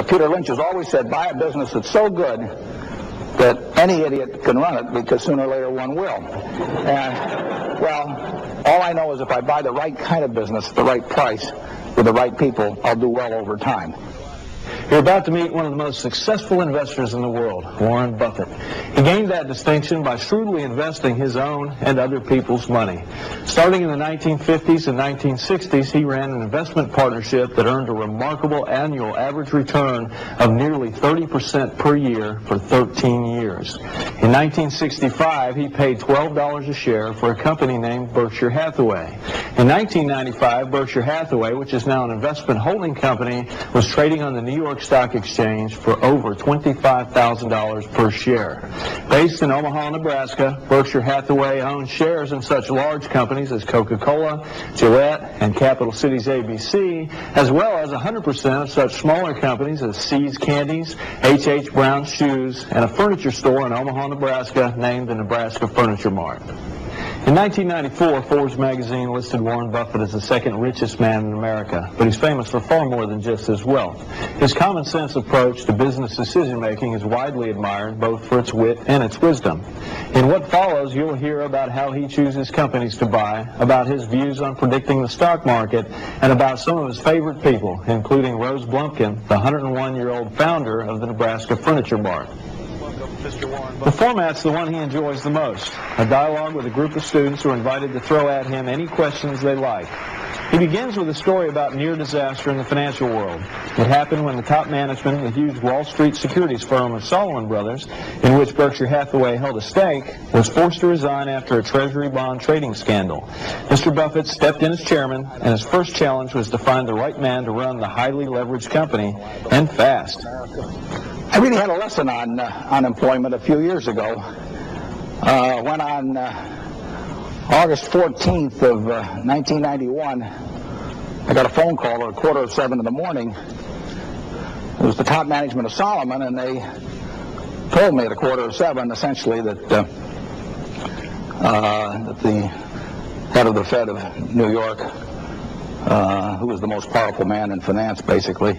Peter Lynch has always said, buy a business that's so good that any idiot can run it, because sooner or later one will. And, well, all I know is if I buy the right kind of business at the right price with the right people, I'll do well over time. You're about to meet one of the most successful investors in the world, Warren Buffett. He gained that distinction by shrewdly investing his own and other people's money. Starting in the 1950s and 1960s, he ran an investment partnership that earned a remarkable annual average return of nearly 30% per year for 13 years. In 1965, he paid $12 a share for a company named Berkshire Hathaway. In 1995, Berkshire Hathaway, which is now an investment holding company, was trading on the New York Stock Exchange for over $25,000 per share. Based in Omaha, Nebraska, Berkshire Hathaway owns shares in such large companies as Coca-Cola, Gillette, and Capital Cities ABC, as well as 100% of such smaller companies as See's Candies, H.H. Brown Shoes, and a furniture store in Omaha, Nebraska named the Nebraska Furniture Mart. In 1994, Forbes magazine listed Warren Buffett as the second richest man in America, but he's famous for far more than just his wealth. His common sense approach to business decision-making is widely admired, both for its wit and its wisdom. In what follows, you'll hear about how he chooses companies to buy, about his views on predicting the stock market, and about some of his favorite people, including Rose Blumpkin, the 101-year-old founder of the Nebraska Furniture Mart. The format's the one he enjoys the most, a dialogue with a group of students who are invited to throw at him any questions they like. He begins with a story about near disaster in the financial world. It happened when the top management of the huge Wall Street securities firm of Salomon Brothers, in which Berkshire Hathaway held a stake, was forced to resign after a treasury bond trading scandal. Mr. Buffett stepped in as chairman, and his first challenge was to find the right man to run the highly leveraged company, and fast. I really had a lesson on unemployment a few years ago when on August 14th of 1991, I got a phone call at 7:15 in the morning. It was the top management of Salomon, and they told me at 7:15 essentially that the head of the Fed of New York, who was the most powerful man in finance basically,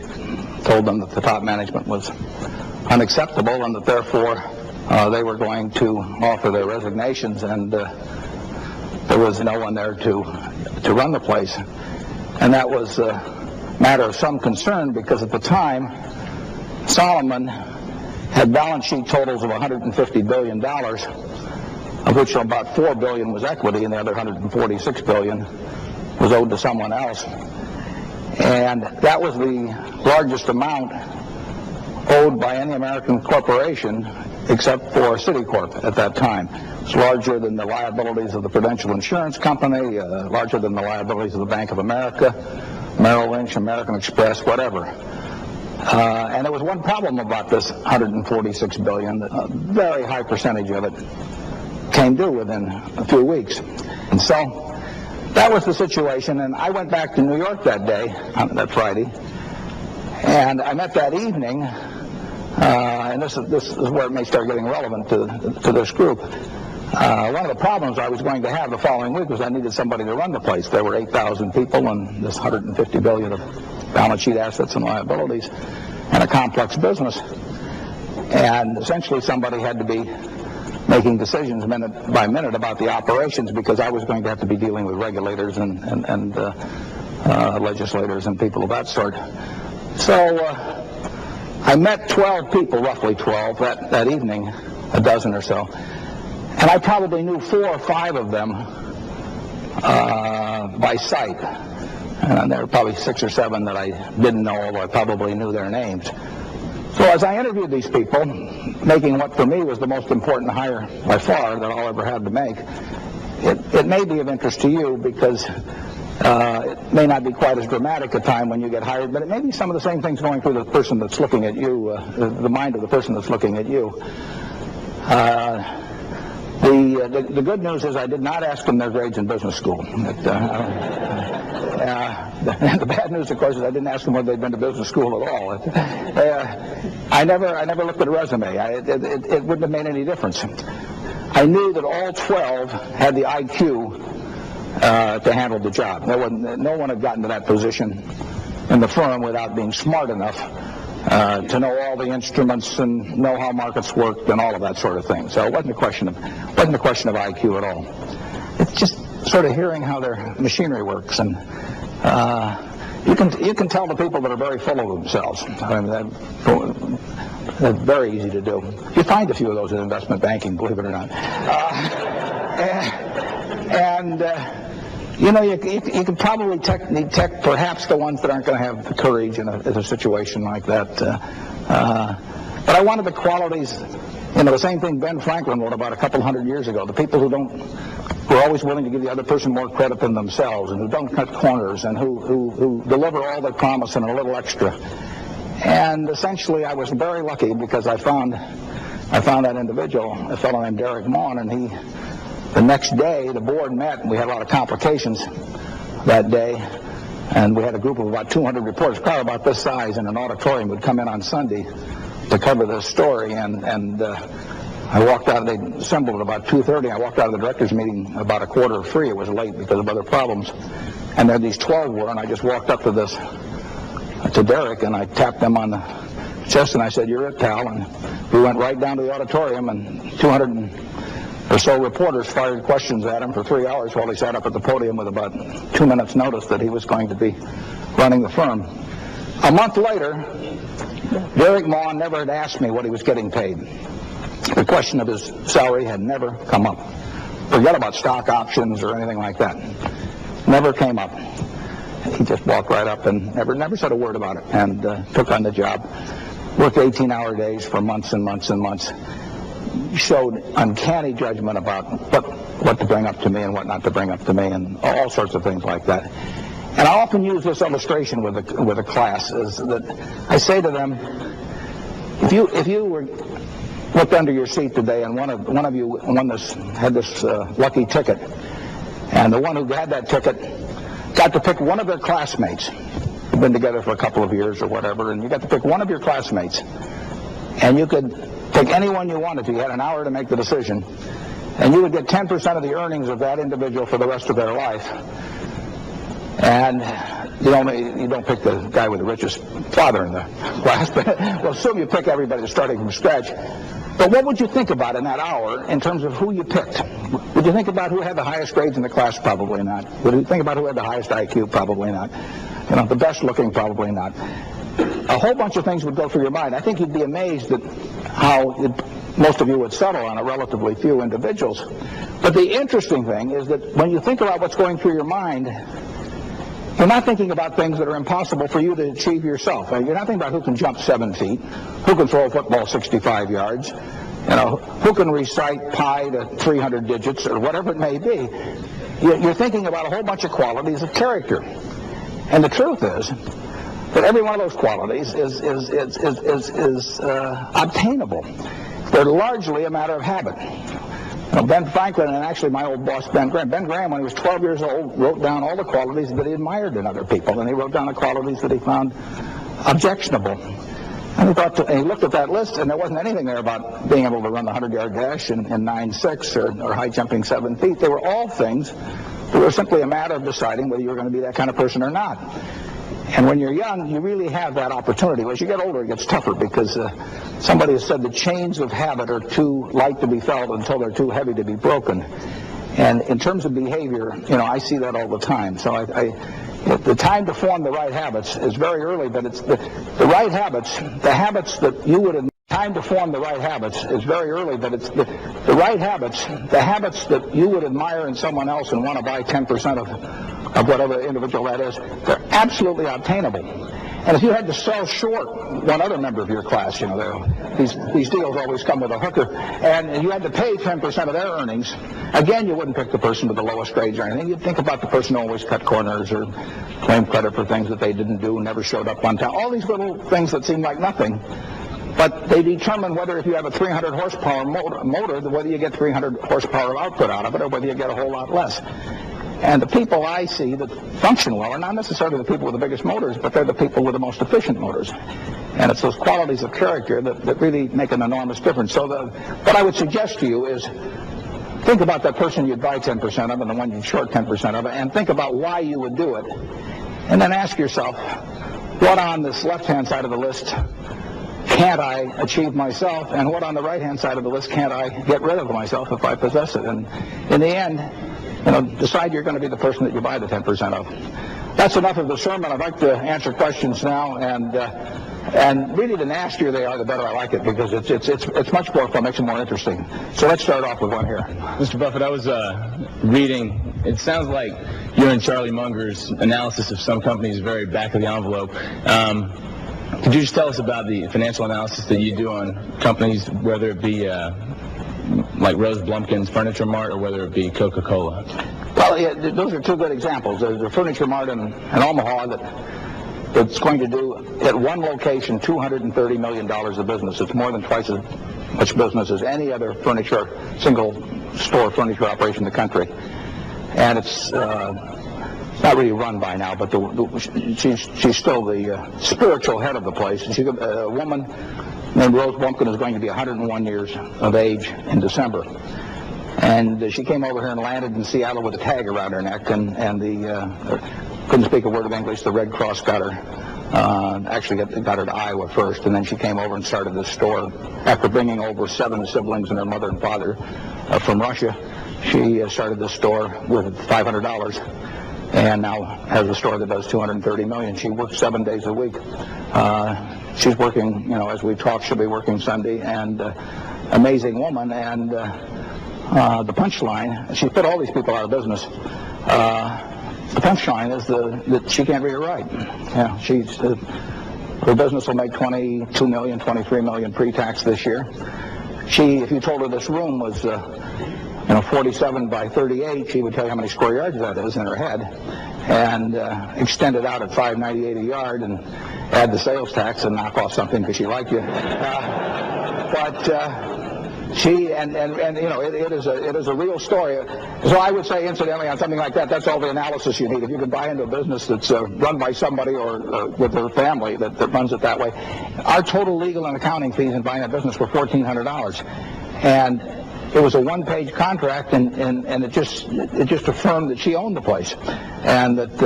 told them that the top management was unacceptable and that therefore they were going to offer their resignations, and there was no one there to run the place. And that was a matter of some concern, because at the time Salomon had balance sheet totals of $150 billion, of which about $4 billion was equity and the other $146 billion was owed to someone else. And that was the largest amount owed by any American corporation except for Citicorp at that time. It's larger than the liabilities of the Prudential Insurance Company, larger than the liabilities of the Bank of America, Merrill Lynch, American Express, whatever. And there was one problem about this $146 billion. A very high percentage of it came due within a few weeks. And so that was the situation, and I went back to New York that day, that Friday, and I met that evening, and this is where it may start getting relevant to this group. One of the problems I was going to have the following week was I needed somebody to run the place. There were 8,000 people and this $150 billion of balance sheet assets and liabilities and a complex business. And essentially somebody had to be making decisions minute by minute about the operations, because I was going to have to be dealing with regulators and legislators and people of that sort. So I met 12 people, roughly 12, that evening, a dozen or so. And I probably knew 4 or 5 of them by sight. And there were probably 6 or 7 that I didn't know, although I probably knew their names. So as I interviewed these people, making what for me was the most important hire by far that I'll ever have to make, it may be of interest to you, because it may not be quite as dramatic a time when you get hired, but it may be some of the same things going through the person that's looking at you, the mind of the person that's looking at you. The good news is I did not ask them their grades in business school. The bad news, of course, is I didn't ask them whether they'd been to business school at all. I never looked at a resume. It wouldn't have made any difference. I knew that all 12 had the IQ to handle the job. No one had gotten to that position in the firm without being smart enough to know all the instruments and know how markets worked and all of that sort of thing. So it wasn't a question of IQ at all. It's just sort of hearing how their machinery works, and you can tell the people that are very full of themselves. I mean, that's very easy to do. You find a few of those in investment banking, believe it or not. You know, you can probably detect perhaps the ones that aren't going to have the courage in a situation like that. But I wanted the qualities, you know, the same thing Ben Franklin wrote about a couple hundred years ago. The people who are always willing to give the other person more credit than themselves, and who don't cut corners, and who deliver all they promise and a little extra. And essentially, I was very lucky because I found that individual, a fellow named Derek Maughan, and the next day, the board met, and we had a lot of complications that day, and we had a group of about 200 reporters, probably about this size, in an auditorium, would come in on Sunday to cover this story, and I walked out, they assembled at about 2:30, I walked out of the directors' meeting about 2:45. It was late because of other problems, and there these 12 were, and I just walked up to Derek, and I tapped him on the chest, and I said, "You're it, pal," and we went right down to the auditorium, and 200 or so reporters fired questions at him for 3 hours while he sat up at the podium with about 2 minutes notice that he was going to be running the firm. A month later, Derek Maughan never had asked me what he was getting paid. The question of his salary had never come up. Forget about stock options or anything like that. Never came up. He just walked right up and never said a word about it, and took on the job. Worked 18-hour days for months and months and months. Showed uncanny judgment about what to bring up to me and what not to bring up to me, and all sorts of things like that. And I often use this illustration with a class, is that I say to them, if you were looked under your seat today and one of you had this lucky ticket, and the one who had that ticket got to pick one of their classmates, who'd been together for a couple of years or whatever, and you got to pick one of your classmates, and you could pick anyone you wanted to. You had an hour to make the decision, and you would get 10% of the earnings of that individual for the rest of their life. And you don't pick the guy with the richest father in the class, but well, assume you pick everybody starting from scratch. But what would you think about in that hour in terms of who you picked? Would you think about who had the highest grades in the class? Probably not. Would you think about who had the highest IQ? Probably not. You know, the best looking? Probably not. A whole bunch of things would go through your mind. I think you'd be amazed at how most of you would settle on a relatively few individuals. But the interesting thing is that when you think about what's going through your mind, you're not thinking about things that are impossible for you to achieve yourself. You're not thinking about who can jump 7 feet, who can throw a football 65 yards, you know, who can recite pi to 300 digits or whatever it may be. You're thinking about a whole bunch of qualities of character. And the truth is that every one of those qualities is obtainable. They're largely a matter of habit. You know, Ben Franklin, and actually my old boss Ben Graham, when he was 12 years old, wrote down all the qualities that he admired in other people, and he wrote down the qualities that he found objectionable. And he looked at that list, and there wasn't anything there about being able to run the 100-yard dash in 9.6 or high jumping 7 feet. They were all things that were simply a matter of deciding whether you were going to be that kind of person or not. And when you're young, you really have that opportunity. As you get older, it gets tougher because somebody has said the chains of habit are too light to be felt until they're too heavy to be broken. And in terms of behavior, you know, I see that all the time. So the time to form the right habits is very early, but it's the right habits, the habits that you would time to form the right habits is very early, but it's the right habits, the habits that you would admire in someone else and want to buy 10% of whatever individual that is, they're absolutely obtainable. And if you had to sell short one other member of your class, you know, these deals always come with a hooker, and you had to pay 10% of their earnings, again, you wouldn't pick the person with the lowest grades or anything. You'd think about the person who always cut corners or claimed credit for things that they didn't do, never showed up on time. All these little things that seem like nothing, but they determine whether if you have a 300 horsepower motor, whether you get 300 horsepower output out of it or whether you get a whole lot less. And the people I see that function well are not necessarily the people with the biggest motors, but they're the people with the most efficient motors. And it's those qualities of character that really make an enormous difference. So what I would suggest to you is think about that person you'd buy 10% of and the one you'd short 10% of, and think about why you would do it. And then ask yourself, what on this left-hand side of the list can't I achieve myself, and what on the right-hand side of the list can't I get rid of myself if I possess it? And in the end, decide you're going to be the person that you buy the 10% of. That's enough of the sermon. I'd like to answer questions now, and really the nastier they are, the better I like it, because it's much more fun, makes it more interesting. So let's start off with one here. Mr. Buffett, I was reading, it sounds like you and Charlie Munger's analysis of some companies very back of the envelope. Could you just tell us about the financial analysis that you do on companies, whether it be like Rose Blumkin's Furniture Mart or whether it be Coca-Cola? Well, yeah, those are two good examples. There's a Furniture Mart in Omaha that's going to do, at one location, $230 million of business. It's more than twice as much business as any other single-store furniture operation in the country. And it's not really run by now, but she's still the spiritual head of the place. And a woman named Rose Blumkin is going to be 101 years of age in December. And she came over here and landed in Seattle with a tag around her neck, and couldn't speak a word of English. The Red Cross got her, actually got her to Iowa first, and then she came over and started this store. After bringing over 7 siblings and their mother and father from Russia, she started this store with $500, and now has a store that does $230 million. She works 7 days a week. She's working, as we talk, she'll be working Sunday, and amazing woman, and the punchline, she put all these people out of business. The punchline is that she can't read or write. Yeah, her business will make $22 million, $23 million pre-tax this year. If you told her this room was 47 by 38, she would tell you how many square yards that is in her head, and extend it out at $5.98 a yard and add the sales tax and knock off something because she liked you. It is a real story. So I would say, incidentally, on something like that, that's all the analysis you need. If you can buy into a business that's run by somebody or with their family that runs it that way. Our total legal and accounting fees in buying that business were $1,400, and it was a one-page contract, and it just affirmed that she owned the place, and that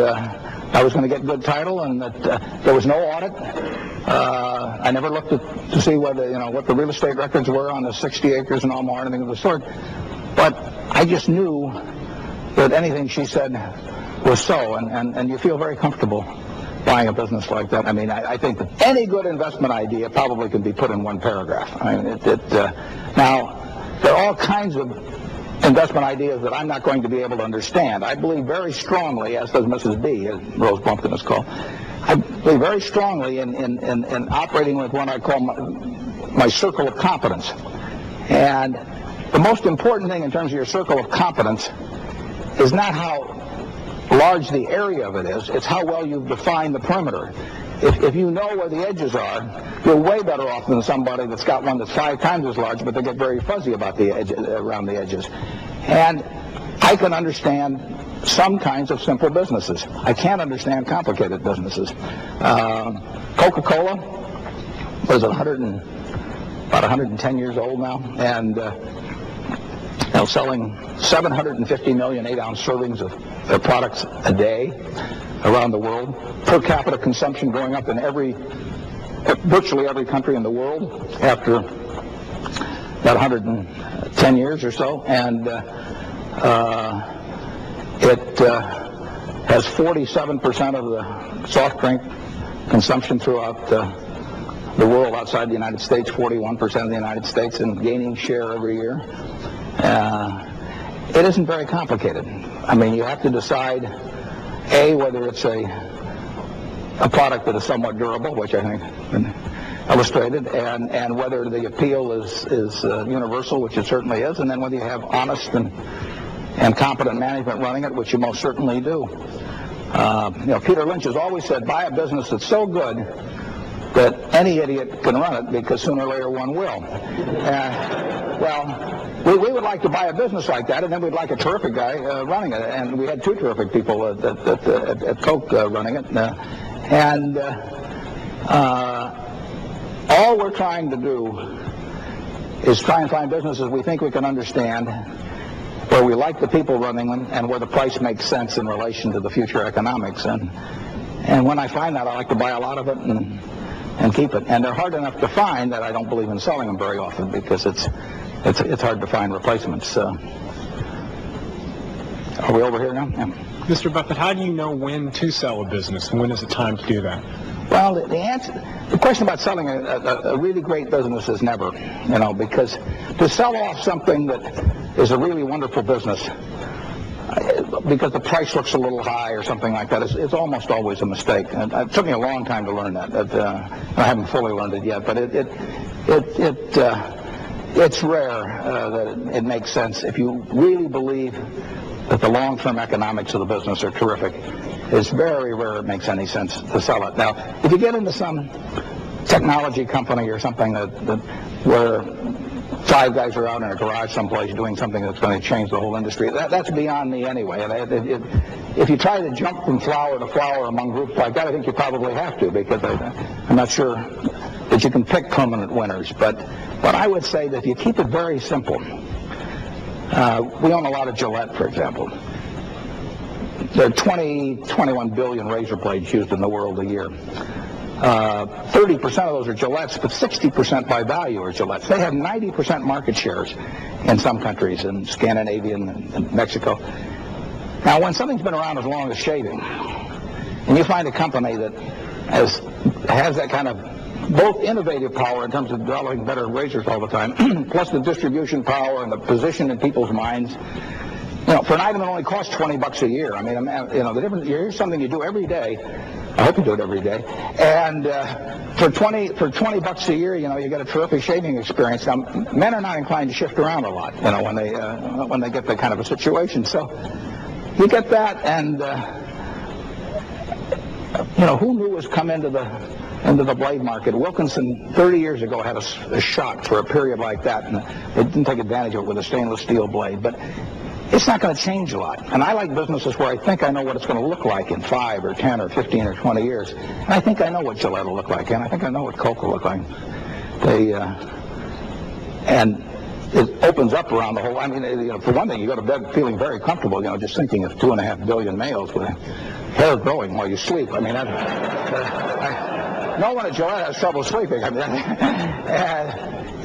I was going to get good title, and that there was no audit. I never looked to see what the real estate records were on the 60 acres in Omaha or anything of the sort. But I just knew that anything she said was so, and you feel very comfortable buying a business like that. I mean, I think that any good investment idea probably can be put in one paragraph. I mean, now, there are all kinds of investment ideas that I'm not going to be able to understand. I believe very strongly, as does Mrs. B, as Rose Blumkin is called, I believe very strongly in operating with what I call my circle of competence. And the most important thing in terms of your circle of competence is not how large the area of it is, it's how well you've defined the perimeter. If you know where the edges are, you're way better off than somebody that's got one that's 5 times as large, but they get very fuzzy about the edge, around the edges. And I can understand some kinds of simple businesses. I can't understand complicated businesses. Coca-Cola was about 110 years old now, and selling 750 million 8-ounce servings of their products a day around the world. Per capita consumption going up in virtually every country in the world after about 110 years or so, and it has 47% of the soft drink consumption throughout the world outside the United States, 41% of the United States, and gaining share every year. It isn't very complicated. I mean, you have to decide, A, whether it's a product that is somewhat durable, which I think has been illustrated, and whether the appeal is universal, which it certainly is, and then whether you have honest and competent management running it, which you most certainly do. Peter Lynch has always said, buy a business that's so good that any idiot can run it, because sooner or later one will. We would like to buy a business like that, and then we'd like a terrific guy running it. And we had 2 terrific people at Coke running it. All we're trying to do is try and find businesses we think we can understand, where we like the people running them, and where the price makes sense in relation to the future economics. And And when I find that, I like to buy a lot of it and keep it. And they're hard enough to find that I don't believe in selling them very often because it's hard to find replacements. Are we over here now? Yeah. Mr. Buffett, how do you know when to sell a business and when is it time to do that? Well, the question about selling a really great business is never, because to sell off something that is a really wonderful business because the price looks a little high or something like that, it's almost always a mistake. And it took me a long time to learn that. I haven't fully learned it yet, but it's rare that it makes sense. If you really believe that the long-term economics of the business are terrific, it's very rare it makes any sense to sell it. Now, if you get into some technology company or something where 5 guys are out in a garage someplace doing something that's going to change the whole industry, that's beyond me anyway. If you try to jump from flower to flower among groups like that, I think you probably have to, because I'm not sure that you can pick permanent winners. But I would say that if you keep it very simple, we own a lot of Gillette, for example. There are 21 billion razor blades used in the world a year. 30% of those are Gillettes, but 60% by value are Gillettes. They have 90% market shares in some countries, in Scandinavia and Mexico. Now, when something's been around as long as shaving, and you find a company that has that kind of both innovative power in terms of developing better razors all the time, plus the distribution power and the position in people's minds, for an item that only costs $20 a year. I mean, the difference. Here's something you do every day. I hope you do it every day. And for $20 a year, you get a terrific shaving experience. Now, men are not inclined to shift around a lot, when they get that kind of a situation. So you get that, and who knew was come into the blade market? Wilkinson 30 years ago had a shot for a period like that, and they didn't take advantage of it with a stainless steel blade. But it's not going to change a lot. And I like businesses where I think I know what it's going to look like in 5 or 10 or 15 or 20 years. And I think I know what Gillette will look like, and I think I know what Coke will look like. And it opens up around the whole. I mean, for one thing, you go to bed feeling very comfortable. Just thinking of 2.5 billion males with hair growing while you sleep. I mean, no one at Gillette has trouble sleeping. I mean,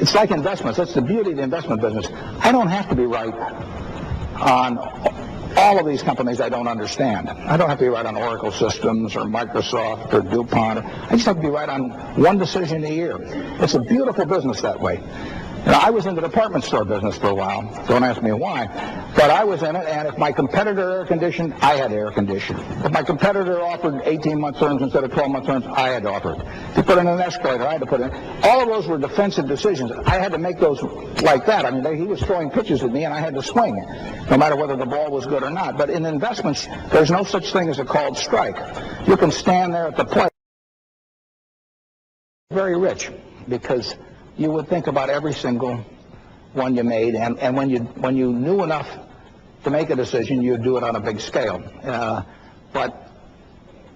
it's like investments. That's the beauty of the investment business. I don't have to be right on all of these companies I don't understand. I don't have to be right on Oracle Systems or Microsoft or DuPont. I just have to be right on one decision a year. It's a beautiful business that way. I was in the department store business for a while. Don't ask me why. But I was in it, and if my competitor air conditioned, I had air conditioned. If my competitor offered 18-month terms instead of 12-month terms, I had to offer it. If you put in an escalator, I had to put in. All of those were defensive decisions. I had to make those like that. I mean, he was throwing pitches at me, and I had to swing, no matter whether the ball was good or not. But in investments, there's no such thing as a called strike. You can stand there at the plate. Very rich, because you would think about every single one you made, and when you knew enough to make a decision, you'd do it on a big scale. But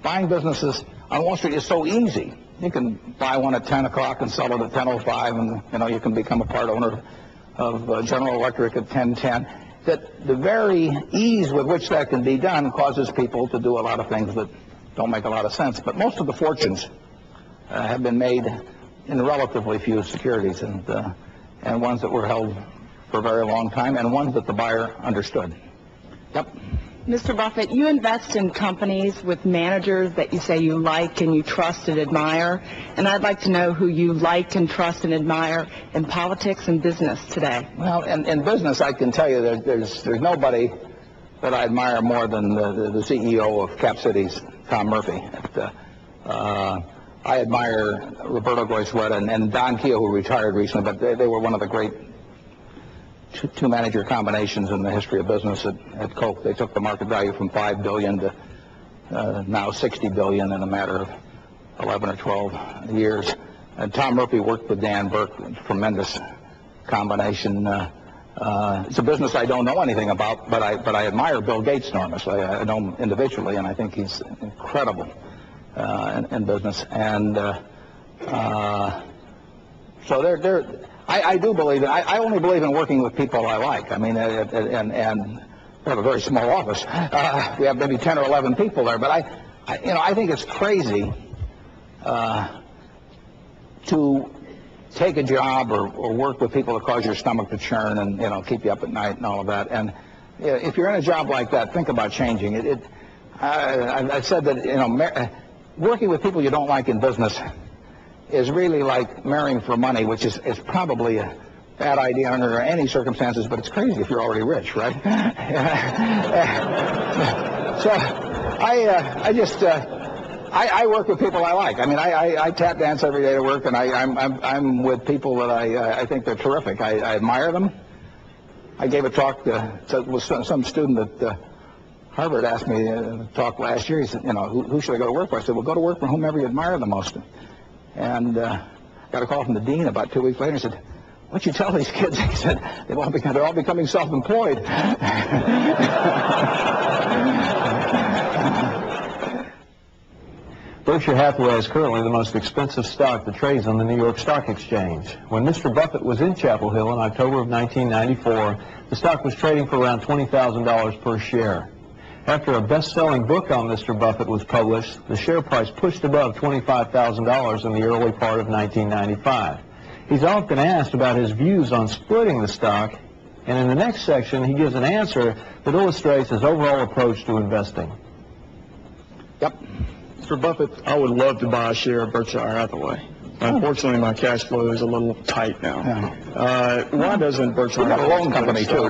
buying businesses on Wall Street is so easy. You can buy one at 10 o'clock and sell it at 10:05, and you can become a part owner of General Electric at 10:10. That the very ease with which that can be done causes people to do a lot of things that don't make a lot of sense. But most of the fortunes have been made in relatively few securities, and ones that were held for a very long time, and ones that the buyer understood. Yep. Mr. Buffett, you invest in companies with managers that you say you like and you trust and admire, and I'd like to know who you like and trust and admire in politics and business today. Well, in business, I can tell you that there's nobody that I admire more than the CEO of Cap Cities, Tom Murphy. I admire Roberto Goizueta and Don Keogh, who retired recently, but they were one of the great two-manager combinations in the history of business at Coke. They took the market value from $5 billion to now $60 billion in a matter of 11 or 12 years. And Tom Murphy worked with Dan Burke, a tremendous combination. It's a business I don't know anything about, but I admire Bill Gates enormously. I know him individually, and I think he's incredible in business. And so I do believe that. I only believe in working with people I like. I mean, and we have a very small office. We have maybe 10 or 11 people there, but I think it's crazy to take a job or work with people that cause your stomach to churn and keep you up at night and all of that. And if you're in a job like that, think about changing it. I've said that working with people you don't like in business is really like marrying for money, which is probably a bad idea under any circumstances, but it's crazy if you're already rich, right? So I work with people I like. I mean, I tap dance every day to work, and I'm with people that I think they're terrific. I admire them. I gave a talk with some student at Harvard asked me to talk last year. He said, who should I go to work for? I said, well, go to work for whomever you admire the most. And got a call from the dean about 2 weeks later. He said, what'd you tell these kids? He said, they're all becoming self-employed. Berkshire Hathaway is currently the most expensive stock that trades on the New York Stock Exchange. When Mr. Buffett was in Chapel Hill in October of 1994, the stock was trading for around $20,000 per share. After a best-selling book on Mr. Buffett was published, the share price pushed above $25,000 in the early part of 1995. He's often asked about his views on splitting the stock, and in the next section he gives an answer that illustrates his overall approach to investing. Yep. Mr. Buffett, I would love to buy a share of Berkshire Hathaway. Unfortunately, my cash flow is a little tight now. Yeah. Why doesn't Berkshire We've got a loan company, too.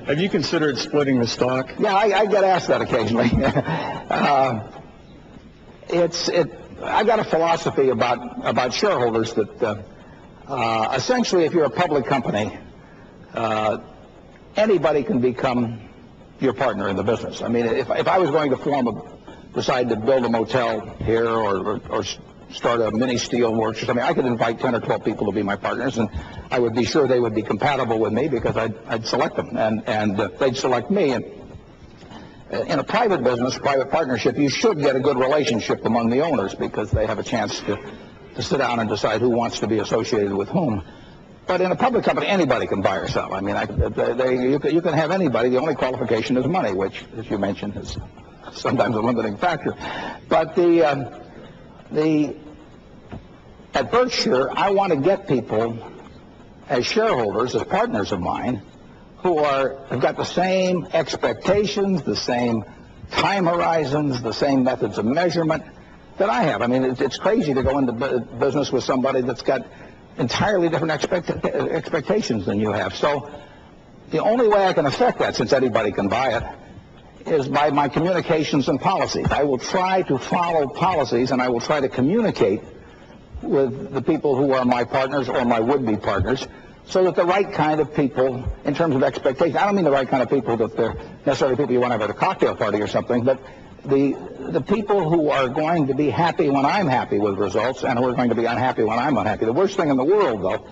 Have you considered splitting the stock? Yeah, I get asked that occasionally. I got a philosophy about shareholders that essentially, if you're a public company, anybody can become your partner in the business. I mean, if I was going to decide to build a motel here or start a mini steel works or something, I could invite 10 or 12 people to be my partners, and I would be sure they would be compatible with me because I'd select them, and they'd select me. And in a private business, private partnership, you should get a good relationship among the owners because they have a chance to sit down and decide who wants to be associated with whom. But in a public company, anybody can buy or sell. I mean, you can have anybody. The only qualification is money, which, as you mentioned, is sometimes a limiting factor. But at Berkshire, I want to get people as shareholders, as partners of mine, who have got the same expectations, the same time horizons, the same methods of measurement that I have. I mean, it's crazy to go into business with somebody that's got entirely different expectations than you have. So the only way I can affect that, since anybody can buy it, is by my communications and policies. I will try to follow policies, and I will try to communicate with the people who are my partners or my would-be partners, so that the right kind of people, in terms of expectations, I don't mean the right kind of people that they're necessarily people you want to have at a cocktail party or something, but the people who are going to be happy when I'm happy with results and who are going to be unhappy when I'm unhappy. The worst thing in the world, though,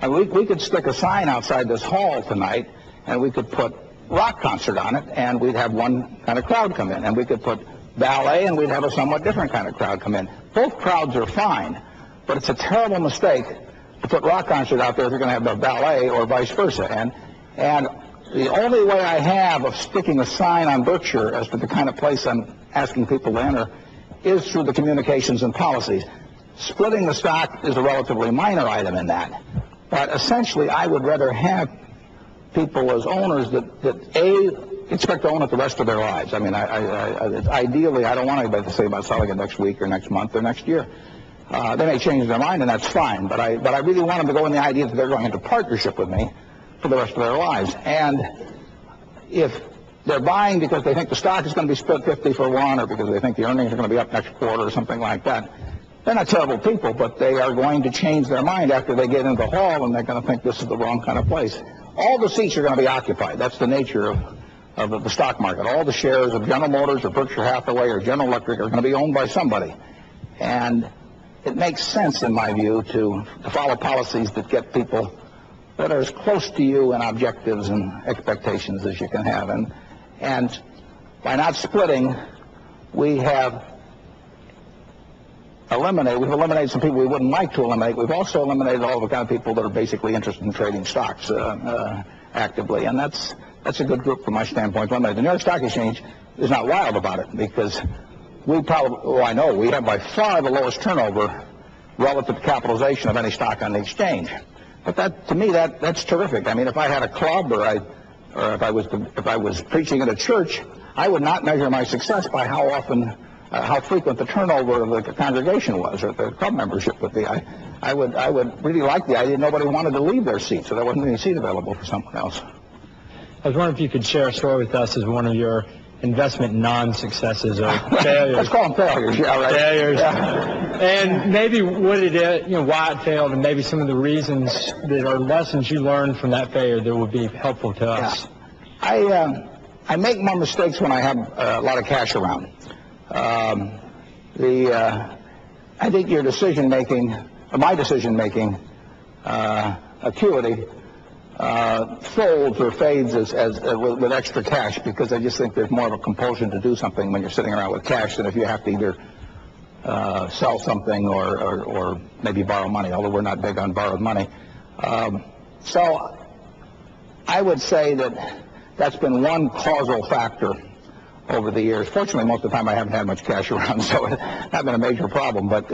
we could stick a sign outside this hall tonight, and we could put rock concert on it, and we'd have one kind of crowd come in. And we could put ballet, and we'd have a somewhat different kind of crowd come in. Both crowds are fine, but it's a terrible mistake to put rock concert out there if you're going to have a ballet or vice versa. And the only way I have of sticking a sign on Berkshire as to the kind of place I'm asking people to enter is through the communications and policies. Splitting the stock is a relatively minor item in that. But essentially, I would rather have people as owners that expect to own it the rest of their lives. I mean, ideally, I don't want anybody to say about selling it next week or next month or next year. They may change their mind, and that's fine. But I really want them to go in the idea that they're going into partnership with me for the rest of their lives. And if they're buying because they think the stock is going to be split 50 for 1, or because they think the earnings are going to be up next quarter or something like that, they're not terrible people, but they are going to change their mind after they get into the hall, and they're going to think this is the wrong kind of place. All the seats are going to be occupied. That's the nature of the stock market. All the shares of General Motors or Berkshire Hathaway or General Electric are going to be owned by somebody. And it makes sense, in my view, to follow policies that get people that are as close to you in objectives and expectations as you can have. And by not splitting, we've eliminated some people we wouldn't like to eliminate. We've also eliminated all the kind of people that are basically interested in trading stocks actively, and that's that's a good group from my standpoint. The New York Stock Exchange is not wild about it because we probably, I know we have by far the lowest turnover relative to capitalization of any stock on the exchange. But that, to me, that's terrific. I mean, if I had a club or if I was preaching at a church, I would not measure my success by how often, how frequent the turnover of the congregation was or the club membership would be. I would really like the idea nobody wanted to leave their seat, so there wasn't any seat available for someone else. I was wondering if you could share a story with us as one of your investment non-successes or failures. Let's call them failures, yeah, right. Failures. Yeah. And maybe what it, why it failed, and maybe some of the reasons that are lessons you learned from that failure that would be helpful to us. Yeah. I make more mistakes when I have a lot of cash around. I think your decision-making, my decision-making acuity folds or fades with extra cash because I just think there's more of a compulsion to do something when you're sitting around with cash than if you have to either sell something or maybe borrow money, although we're not big on borrowed money. So I would say that's been one causal factor over the years. Fortunately, most of the time I haven't had much cash around, so it's not been a major problem. But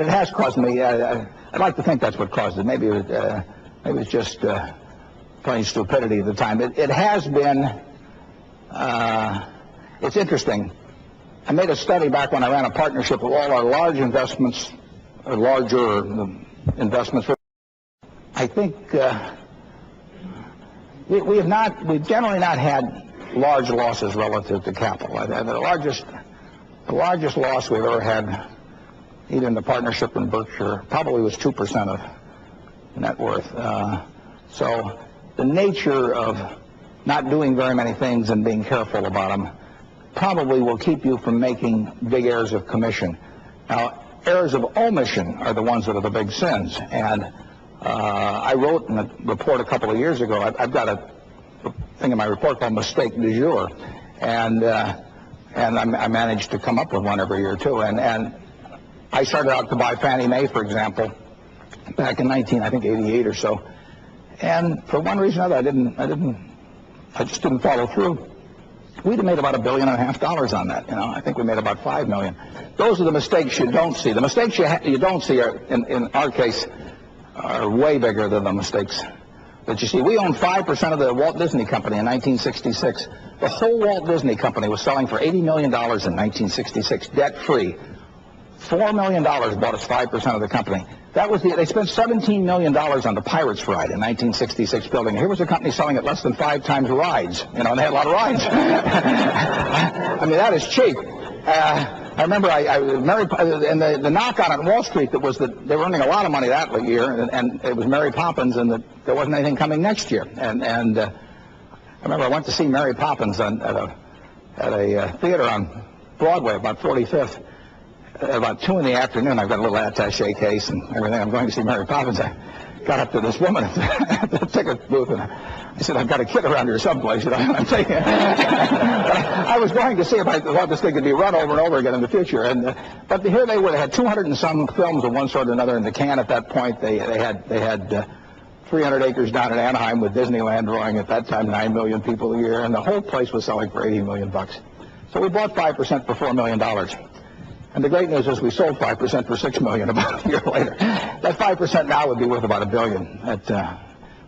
it has caused me. I'd like to think that's what caused it. Maybe it was just plain stupidity at the time. It has been. It's interesting. I made a study back when I ran a partnership of all our large investments, or larger investments. I think we've generally not had large losses relative to capital. The largest loss we've ever had, either in the partnership in Berkshire, probably was 2% of net worth. So the nature of not doing very many things and being careful about them probably will keep you from making big errors of commission. Now, errors of omission are the ones that are the big sins. And I wrote in a report a couple of years ago, I've got a thing in my report called Mistake du Jour, and I managed to come up with one every year too. And I started out to buy Fannie Mae, for example, back in 1988 or so. And for one reason or another, I just didn't follow through. We'd have made about $1.5 billion on that. I think we made about $5 million. Those are the mistakes you don't see. The mistakes you don't see are, in our case, are way bigger than the mistakes that you see. We owned 5% of the Walt Disney Company in 1966. The whole Walt Disney Company was selling for $80 million in 1966, debt-free. $4 million bought us 5% of the company. They spent $17 million on the Pirates ride in 1966 building. Here was a company selling at less than 5 times rides, and they had a lot of rides. I mean, that is cheap. I remember the knock on it on Wall Street that was that they were earning a lot of money that year, and it was Mary Poppins, and that there wasn't anything coming next year. And I remember I went to see Mary Poppins at a theater on Broadway, about 45th. About 2 in the afternoon, I've got a little attaché case and everything. I'm going to see Mary Poppins. I got up to this woman at the ticket booth, and I said, "I've got a kid around here someplace. I'm taking it." I was going to see if I thought this thing could be run over and over again in the future. But here they were. They had 200 and some films of one sort or another in the can at that point. They had 300 acres down in Anaheim with Disneyland drawing at that time 9 million people a year, and the whole place was selling for $80 million. So we bought 5% for $4 million. And the great news is we sold 5% for $6 million about a year later. That 5% now would be worth about $1 billion.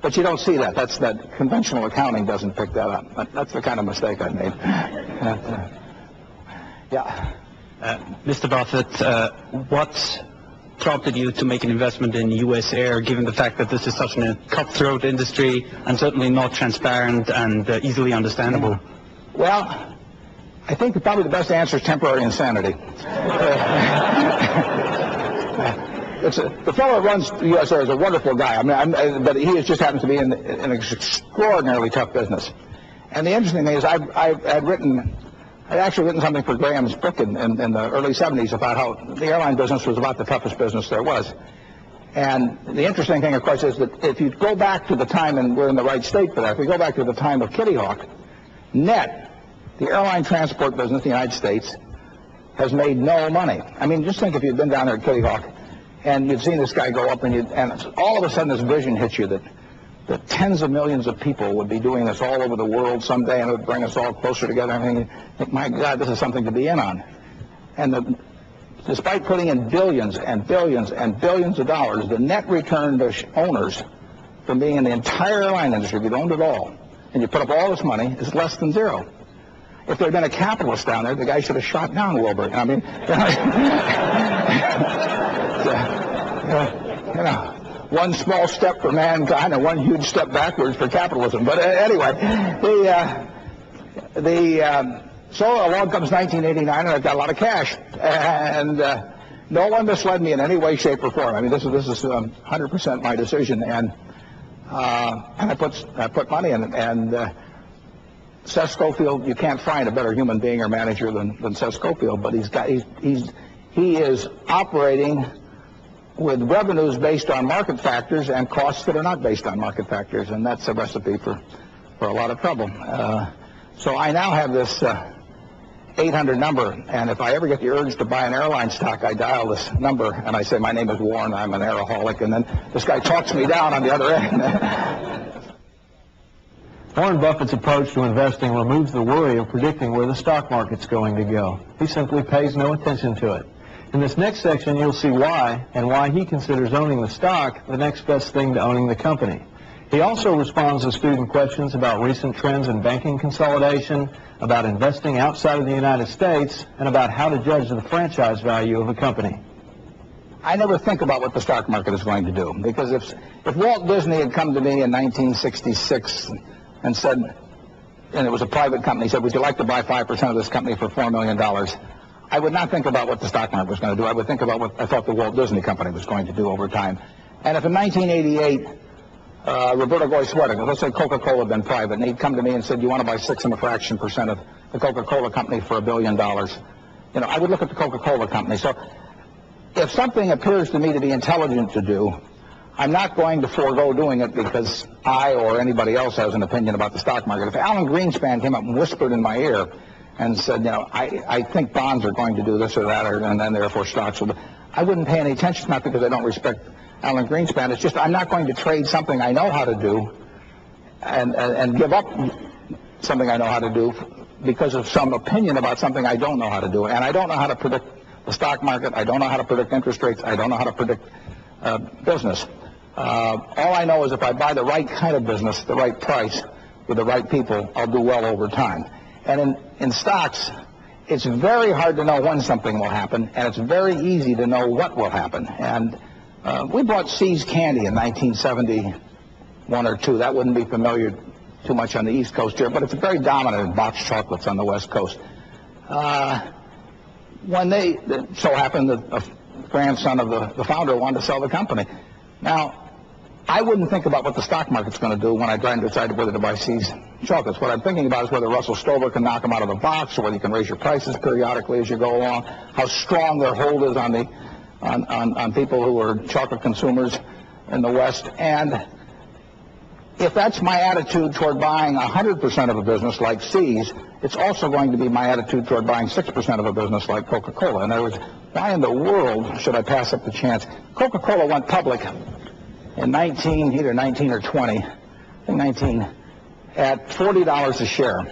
But you don't see that. That conventional accounting doesn't pick that up. That's the kind of mistake I made. Yeah. Mr. Buffett, what prompted you to make an investment in U.S. Air, given the fact that this is such a cutthroat industry and certainly not transparent and easily understandable? Well, I think probably the best answer is temporary insanity. The fellow who runs the U.S. Air is a wonderful guy. But he just happens to be in an extraordinarily tough business. And the interesting thing is, I'd actually written something for Graham's book in the early 70s about how the airline business was about the toughest business there was. And the interesting thing, of course, is that if you go back to the time, and we're in the right state for that, if we go back to the time of Kitty Hawk, net, the airline transport business in the United States has made no money. I mean, just think if you'd been down there at Kitty Hawk and you'd seen this guy go up and all of a sudden this vision hits you that that tens of millions of people would be doing this all over the world someday, and it would bring us all closer together. I think, my God, this is something to be in on. And despite putting in billions and billions and billions of dollars, the net return to owners from being in the entire airline industry, if you'd owned it all, and you put up all this money, is less than zero. If there had been a capitalist down there, the guy should have shot down Wilbur. I mean, one small step for mankind and one huge step backwards for capitalism. But anyway, so along comes 1989, and I've got a lot of cash, and no one misled me in any way, shape, or form. I mean, this is 100% my decision, and I put money in it. And Seth Schofield, you can't find a better human being or manager than Seth Schofield, but he is operating with revenues based on market factors and costs that are not based on market factors, and that's a recipe for a lot of trouble. So I now have this 800 number, and if I ever get the urge to buy an airline stock, I dial this number, and I say, my name is Warren, I'm an airaholic, and then this guy talks me down on the other end. Warren Buffett's approach to investing removes the worry of predicting where the stock market's going to go. He simply pays no attention to it. In this next section, you'll see why and why he considers owning the stock the next best thing to owning the company. He also responds to student questions about recent trends in banking consolidation, about investing outside of the United States, and about how to judge the franchise value of a company. I never think about what the stock market is going to do, because if Walt Disney had come to me in 1966 and said, and it was a private company, said, would you like to buy 5% of this company for $4 million? I would not think about what the stock market was going to do. I would think about what I thought the Walt Disney Company was going to do over time. And if in 1988, Roberto Goizueta, let's say Coca-Cola had been private, and he'd come to me and said, you want to buy 6 1/fraction% of the Coca-Cola company for $1 billion? I would look at the Coca-Cola company. So if something appears to me to be intelligent to do, I'm not going to forego doing it because I or anybody else has an opinion about the stock market. If Alan Greenspan came up and whispered in my ear and said, I think bonds are going to do this or that, and then therefore stocks will, I wouldn't pay any attention, not because I don't respect Alan Greenspan. It's just I'm not going to trade something I know how to do and give up something I know how to do because of some opinion about something I don't know how to do. And I don't know how to predict the stock market. I don't know how to predict interest rates. I don't know how to predict business. All I know is if I buy the right kind of business, the right price, with the right people, I'll do well over time. And in stocks, it's very hard to know when something will happen, and it's very easy to know what will happen. And we bought See's Candy in 1971 or 2. That wouldn't be familiar too much on the East Coast here, but it's very dominant in boxed chocolates on the West Coast. When it so happened that a grandson of the founder wanted to sell the company. Now, I wouldn't think about what the stock market's going to do when I try and decide whether to buy See's chocolates. What I'm thinking about is whether Russell Stover can knock them out of the box, or whether you can raise your prices periodically as you go along, how strong their hold is on people who are chocolate consumers in the West. And if that's my attitude toward buying 100% of a business like See's, it's also going to be my attitude toward buying 6% of a business like Coca-Cola. In other words, why in the world should I pass up the chance? Coca-Cola went public in either 19 or 20, I think 19, at $40 a share.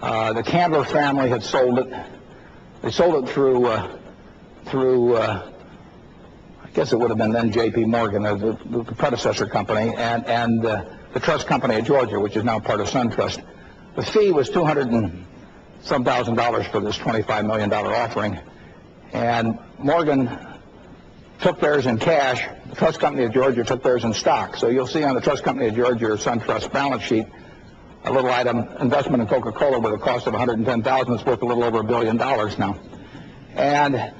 The Candler family had sold it. They sold it through I guess it would have been then J.P. Morgan, the predecessor company, and the trust company of Georgia, which is now part of SunTrust. The fee was $200,000 and some for this $25 million offering, and Morgan took theirs in cash. The trust company of Georgia took theirs in stock. So you'll see on the trust company of Georgia or SunTrust balance sheet a little item, investment in Coca-Cola with a cost of $110,000. It's worth a little over $1 billion now. And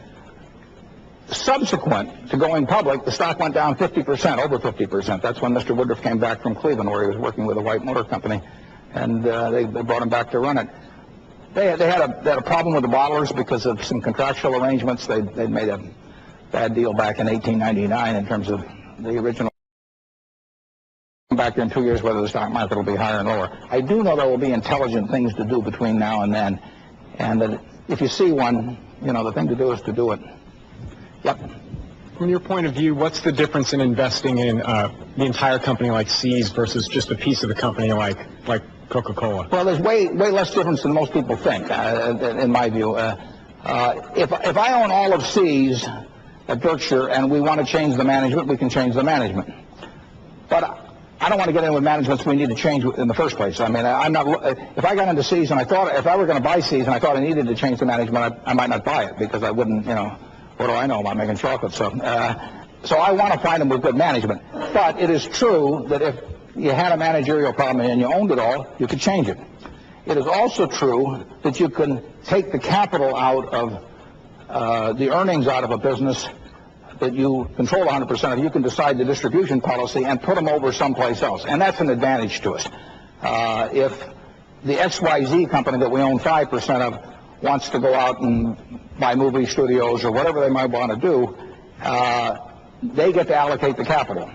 subsequent to going public, the stock went down 50%, over 50%. That's when Mr. Woodruff came back from Cleveland, where he was working with a white motor company, and they brought him back to run it. They had a problem with the bottlers because of some contractual arrangements. They'd made a bad deal back in 1899 in terms of the original. Back in 2 years, whether the stock market will be higher and lower. I do know there will be intelligent things to do between now and then, and that if you see one, the thing to do is to do it. Yep. From your point of view, what's the difference in investing in the entire company like See's versus just a piece of the company like Coca-Cola? Well, there's way less difference than most people think, in my view. If I own all of See's at Berkshire and we want to change the management, we can change the management. But I don't want to get in with managements we need to change in the first place. I mean, I'm not. If I got into See's and I thought if I were going to buy See's and I thought I needed to change the management, I might not buy it because I wouldn't. What do I know about making chocolate? So I want to find them with good management. But it is true that if you had a managerial problem and you owned it all, you could change it. It is also true that you can take the capital out of the earnings out of a business that you control 100% of. You can decide the distribution policy and put them over someplace else, and that's an advantage to us. If the XYZ company that we own 5% of wants to go out and buy movie studios or whatever they might want to do, they get to allocate the capital.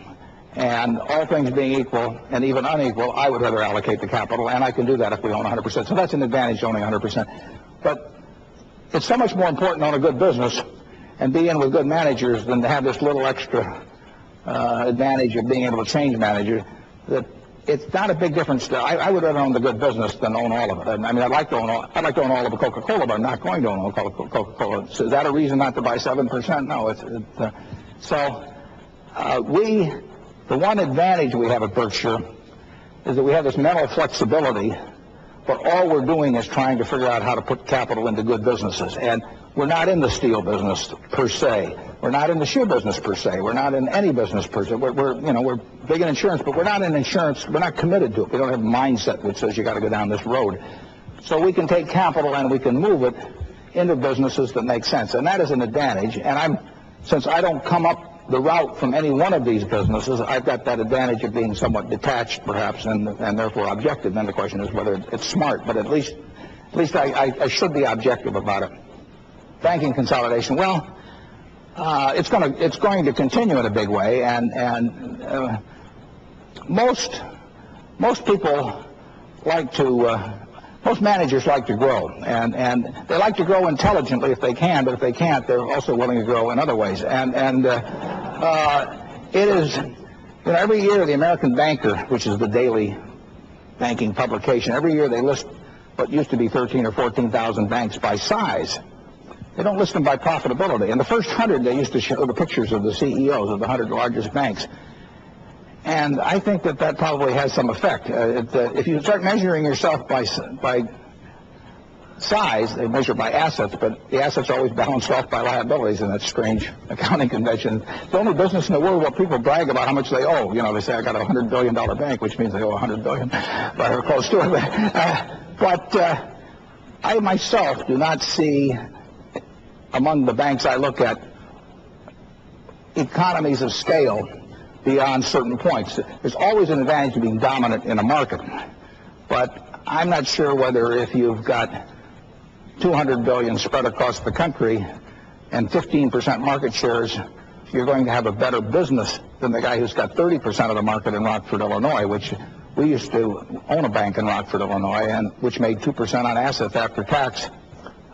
And all things being equal, and even unequal, I would rather allocate the capital, and I can do that if we own 100%. So that's an advantage to owning 100%. But it's so much more important to own a good business and be in with good managers than to have this little extra advantage of being able to change manager. That it's not a big difference. I would rather own the good business than own all of it. I mean, I'd like to own all of Coca-Cola, but I'm not going to own all Coca-Cola. So is that a reason not to buy 7%? No. The one advantage we have at Berkshire is that we have this mental flexibility, but all we're doing is trying to figure out how to put capital into good businesses. And we're not in the steel business per se. We're not in the shoe business per se. We're not in any business per se. We're big in insurance, but we're not in insurance. We're not committed to it. We don't have a mindset which says you got to go down this road. So we can take capital and we can move it into businesses that make sense, and that is an advantage. And since I don't come up the route from any one of these businesses, I've got that advantage of being somewhat detached, perhaps, and therefore objective. Then the question is whether it's smart. But at least I should be objective about it. Banking consolidation. Well, it's going to continue in a big way, and most people like to. Most managers like to grow, and they like to grow intelligently if they can, but if they can't, they're also willing to grow in other ways. And it is, every year the American Banker, which is the daily banking publication, every year they list what used to be 13 or 14,000 banks by size. They don't list them by profitability. In the first 100, they used to show the pictures of the CEOs of the 100 largest banks. And I think that probably has some effect. If you start measuring yourself by size, they measure by assets, but the assets are always balanced off by liabilities in that strange accounting convention. It's the only business in the world where people brag about how much they owe. They say, I got a $100 billion bank, which means they owe $100 billion, or close to it. But I myself do not see, among the banks I look at, economies of scale beyond certain points. There's always an advantage to being dominant in a market, but I'm not sure whether if you've got $200 billion spread across the country and 15% market shares, you're going to have a better business than the guy who's got 30% of the market in Rockford, Illinois, which we used to own a bank in Rockford, Illinois, and which made 2% on assets after tax,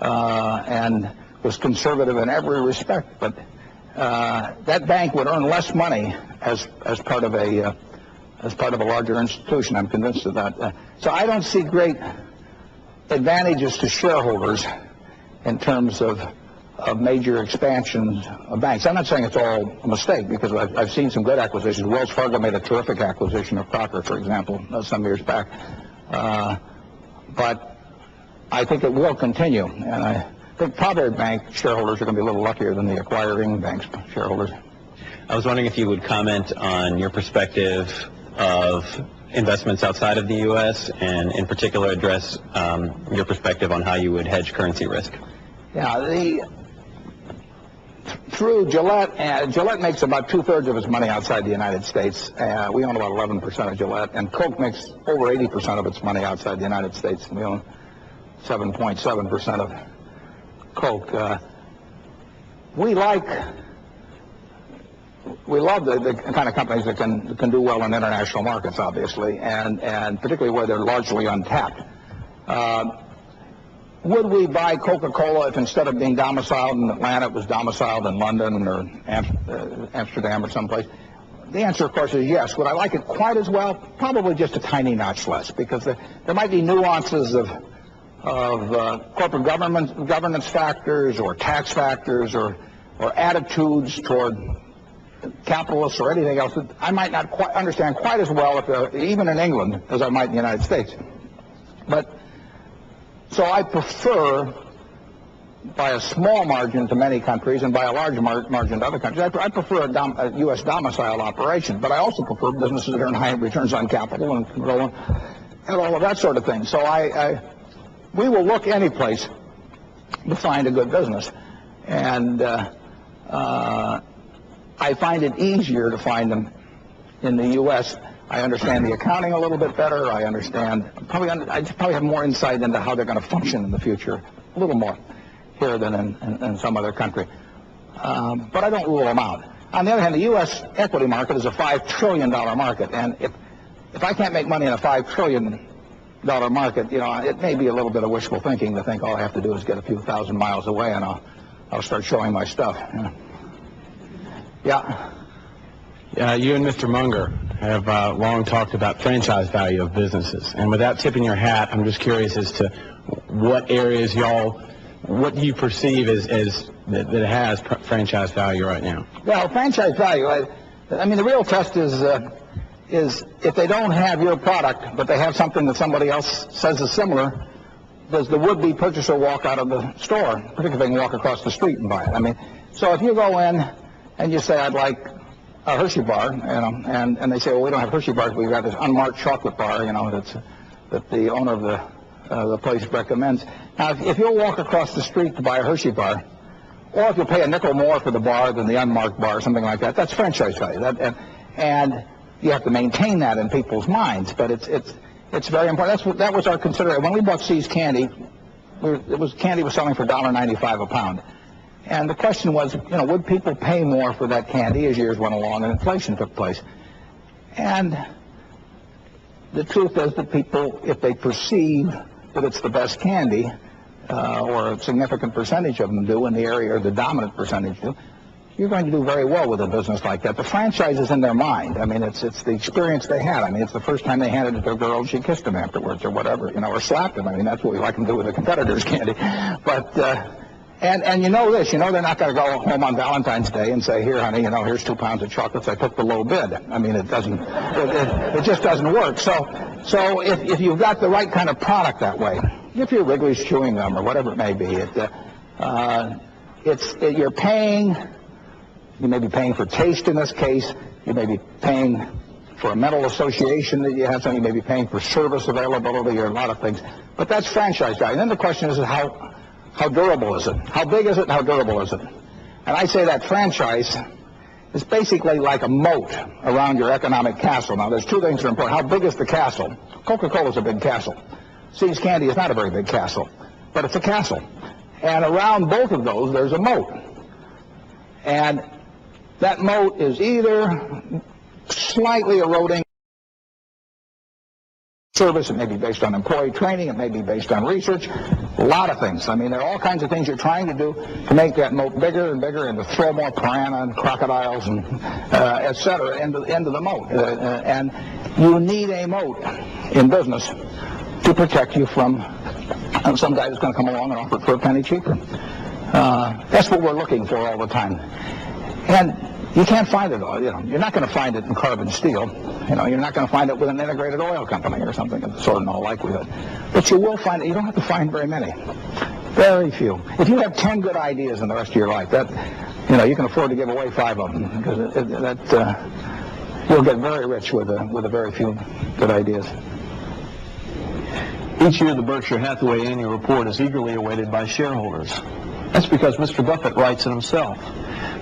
and was conservative in every respect, but that bank would earn less money as part of a larger institution. I'm convinced of that. So I don't see great advantages to shareholders in terms of major expansions of banks. I'm not saying it's all a mistake, because I've seen some good acquisitions. Wells Fargo made a terrific acquisition of Crocker, for example, some years back. But I think it will continue, and I think probably bank shareholders are going to be a little luckier than the acquiring banks shareholders. I was wondering if you would comment on your perspective of investments outside of the U.S. and in particular address your perspective on how you would hedge currency risk. Yeah, through Gillette makes about 2/3 of its money outside the United States. We own about 11% of Gillette, and Coke makes over 80% of its money outside the United States, and we own 7.7% of Coke. We love the kind of companies that can do well in international markets, obviously, and particularly where they're largely untapped. would we buy Coca-Cola if instead of being domiciled in Atlanta, it was domiciled in London or Amsterdam or someplace? The answer, of course, is yes. Would I like it quite as well? Probably just a tiny notch less, because there might be nuances of corporate governance factors or tax factors or attitudes toward capitalists or anything else that I might not quite understand quite as well, even in England, as I might in the United States. But so I prefer, by a small margin to many countries and by a large margin to other countries, I prefer a U.S. domicile operation. But I also prefer businesses that earn high returns on capital and all of that sort of thing. So we will look any place to find a good business. And I find it easier to find them in the U.S. I understand the accounting a little bit better. I probably have more insight into how they're going to function in the future, a little more here than in some other country. But I don't rule them out. On the other hand, the U.S. equity market is a $5 trillion market, and if I can't make money in a $5 trillion market, it may be a little bit of wishful thinking to think all I have to do is get a few thousand miles away and I'll start showing my stuff. Yeah. You and Mr. Munger have long talked about franchise value of businesses. And without tipping your hat, I'm just curious as to what areas what do you perceive as that it has franchise value right now? Well, franchise value, I mean, the real test is if they don't have your product, but they have something that somebody else says is similar, does the would-be purchaser walk out of the store, particularly if they can walk across the street and buy it? I mean, so if you go in and you say, I'd like a Hershey bar, and they say, well, we don't have Hershey bars, we've got this unmarked chocolate bar, that the owner of the place recommends. Now, if you'll walk across the street to buy a Hershey bar, or if you pay a nickel more for the bar than the unmarked bar, something like that, that's franchise value. And you have to maintain that in people's minds, but it's very important. That was our consideration. When we bought See's Candy, candy was selling for $1.95 a pound. And the question was, would people pay more for that candy as years went along and inflation took place? And the truth is that people, if they perceive that it's the best candy, or a significant percentage of them do in the area, or the dominant percentage do, you're going to do very well with a business like that. The franchise is in their mind. I mean, it's the experience they had. I mean, it's the first time they handed it to a girl and she kissed them afterwards or whatever, or slapped them. I mean, that's what we like them to do with the competitors' candy. But and you know this, they're not going to go home on Valentine's Day and say, here, honey, here's 2 pounds of chocolates. I took the low bid. I mean, it just doesn't work. So if you've got the right kind of product that way, if you're Wrigley's chewing gum or whatever it may be, you're paying. You may be paying for taste in this case. You may be paying for a mental association that you have something. You may be paying for service availability or a lot of things. But that's franchise value. And then the question is how durable is it? How big is it and how durable is it? And I say that franchise is basically like a moat around your economic castle. Now, there's two things that are important. How big is the castle? Coca-Cola is a big castle. See's Candy is not a very big castle, but it's a castle. And around both of those, there's a moat. And that moat is either slightly eroding service, it may be based on employee training, it may be based on research, a lot of things. I mean, there are all kinds of things you're trying to do to make that moat bigger and bigger and to throw more piranha and crocodiles and et cetera into the moat. And you need a moat in business to protect you from some guy who's going to come along and offer it for a penny cheaper. That's what we're looking for all the time. And you can't find it all. You're not going to find it in carbon steel. You're not going to find it with an integrated oil company or something of the sort in all likelihood. But you will find it. You don't have to find very many. Very few. If you have 10 good ideas in the rest of your life, you can afford to give away 5 of them because you'll get very rich with a very few good ideas. Each year, the Berkshire Hathaway annual report is eagerly awaited by shareholders. That's because Mr. Buffett writes it himself.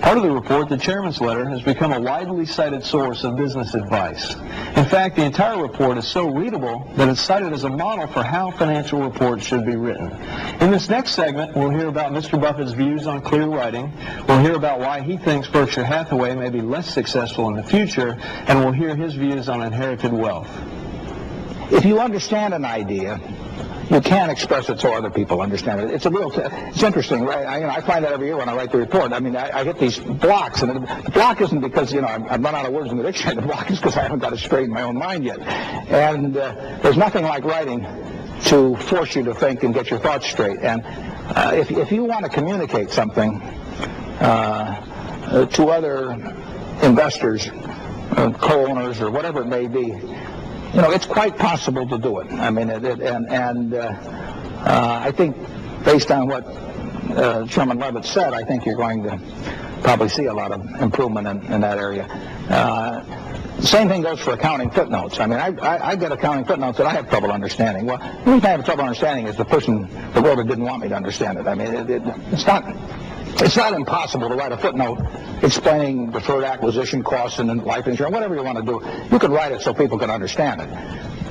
Part of the report, the chairman's letter, has become a widely cited source of business advice. In fact, the entire report is so readable that it's cited as a model for how financial reports should be written. In this next segment, we'll hear about Mr. Buffett's views on clear writing. We'll hear about why he thinks Berkshire Hathaway may be less successful in the future, and we'll hear his views on inherited wealth. If you understand an idea, you can express it so other people understand it. It's interesting, right? I find that every year when I write the report. I mean, I hit these blocks, and the block isn't because, I've run out of words in the dictionary. The block is because I haven't got it straight in my own mind yet. And there's nothing like writing to force you to think and get your thoughts straight. And if you want to communicate something to other investors, co-owners, or whatever it may be, it's quite possible to do it. I mean, I think based on what Chairman Levitt said, I think you're going to probably see a lot of improvement in that area. Same thing goes for accounting footnotes. I mean, I get accounting footnotes that I have trouble understanding. Well, the reason I have trouble understanding is the person that wrote it didn't want me to understand it. I mean, it's not impossible to write a footnote explaining deferred acquisition costs and life insurance, whatever you want to do. You can write it so people can understand it.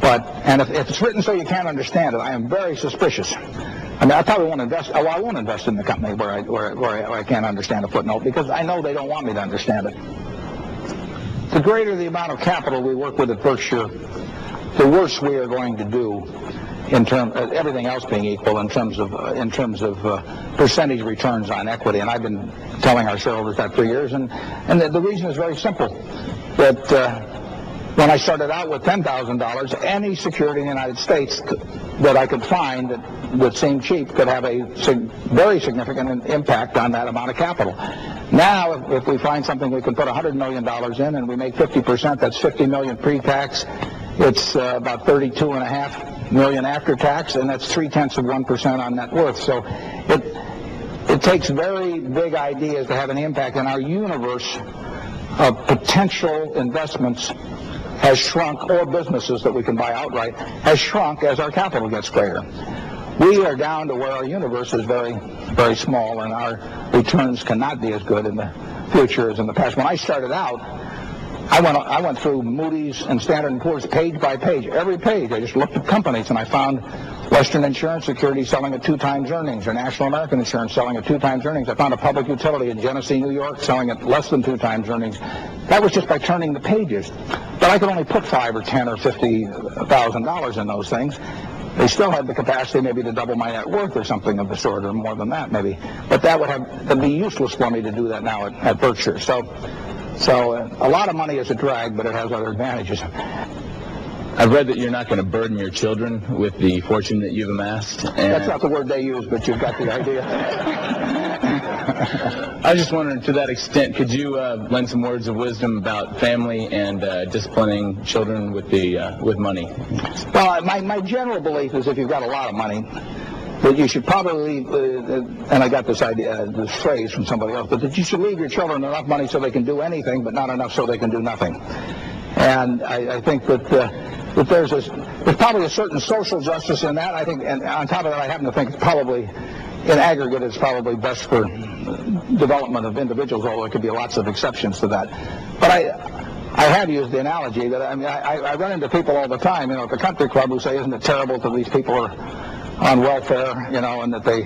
And if it's written so you can't understand it, I am very suspicious. I mean, I probably won't invest. Oh, I won't invest in the company where I can't understand a footnote, because I know they don't want me to understand it. The greater the amount of capital we work with at Berkshire, the worse we are going to do in terms of everything else being equal in terms of percentage returns on equity. And I've been telling our shareholders that for years. And the reason is very simple. That when I started out with $10,000, any security in the United States that I could find that would seem cheap could have a very significant impact on that amount of capital. Now, if we find something we can put $100 million in and we make 50%, that's $50 million pre-tax. It's about $32.5 million after tax, and that's 0.3% on net worth. So it takes very big ideas to have an impact, and our universe of potential investments has shrunk, or businesses that we can buy outright has shrunk as our capital gets greater. We are down to where our universe is very, very small, and our returns cannot be as good in the future as in the past. When I started out, I went through Moody's and Standard & Poor's page by page. Every page, I just looked at companies, and I found Western Insurance Security selling at 2 times earnings, or National American Insurance selling at 2 times earnings. I found a public utility in Genesee, New York, selling at less than 2 times earnings. That was just by turning the pages. But I could only put $5,000 or $10,000 or $50,000 in those things. They still had the capacity maybe to double my net worth or something of the sort, or more than that maybe. But that'd be useless for me to do that now at Berkshire. So a lot of money is a drag, but it has other advantages. I've read that you're not going to burden your children with the fortune that you've amassed. That's not the word they use, but you've got the idea. I was just wondering, to that extent, could you lend some words of wisdom about family and disciplining children with money? Well, my general belief is if you've got a lot of money, that you should probably, and I got this idea, this phrase from somebody else, but that you should leave your children enough money so they can do anything, but not enough so they can do nothing. And I think that there's probably a certain social justice in that. I think, and on top of that, I happen to think it's probably, in aggregate, it's probably best for development of individuals, although there could be lots of exceptions to that. But I have used the analogy that, I run into people all the time, at the country club, who say, isn't it terrible that these people are on welfare, and that they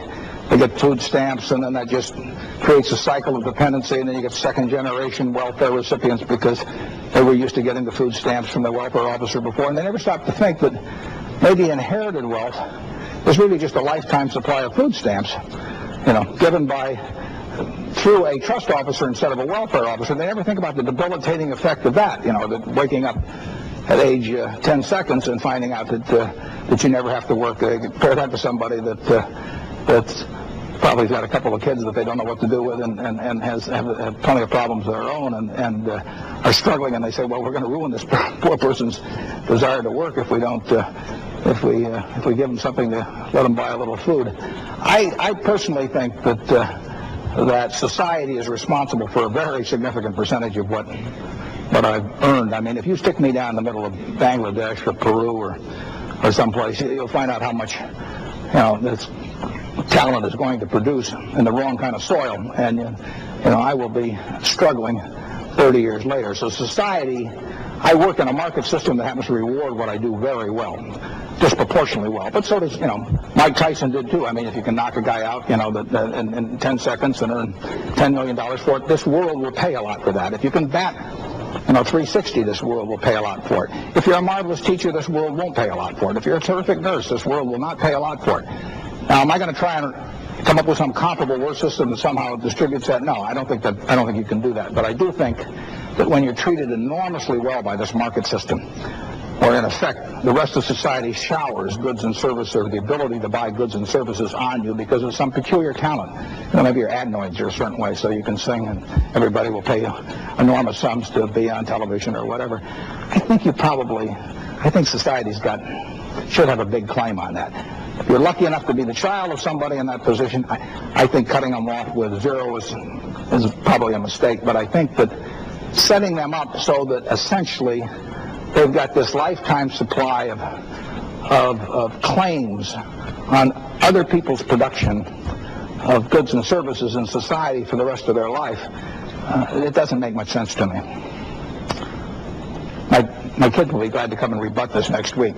get food stamps, and then that just creates a cycle of dependency, and then you get second-generation welfare recipients because they were used to getting the food stamps from the welfare officer before, and they never stop to think that maybe inherited wealth is really just a lifetime supply of food stamps, given through a trust officer instead of a welfare officer. They never think about the debilitating effect of that, that waking up at age 10 seconds and finding out that you never have to work. Compare that to somebody that's probably got a couple of kids that they don't know what to do with, and have plenty of problems of their own, and are struggling, and they say, well, we're going to ruin this poor person's desire to work if we don't, if we give them something to let them buy a little food. I personally think that society is responsible for a very significant percentage of what I've earned. I mean, if you stick me down in the middle of Bangladesh or Peru or someplace, you'll find out how much this talent is going to produce in the wrong kind of soil, and I will be struggling 30 years later. So society, I work in a market system that happens to reward what I do very well, disproportionately well. But so does, Mike Tyson did too. I mean, if you can knock a guy out, in 10 seconds and earn $10 million for it, this world will pay a lot for that. If you can bat 360, this world will pay a lot for it. If you're a marvelous teacher, this world won't pay a lot for it. If you're a terrific nurse, this world will not pay a lot for it. Now, am I going to try and come up with some comparable worth system that somehow distributes that? No, I don't think you can do that. But I do think that when you're treated enormously well by this market system, or in effect, the rest of society showers goods and services, or the ability to buy goods and services on you because of some peculiar talent. Maybe your adenoids are a certain way, so you can sing and everybody will pay you enormous sums to be on television or whatever. I think society's should have a big claim on that. If you're lucky enough to be the child of somebody in that position, I think cutting them off with zero is probably a mistake, but I think that setting them up so that essentially they've got this lifetime supply of claims on other people's production of goods and services in society for the rest of their life, it doesn't make much sense to me. My kid will be glad to come and rebut this next week.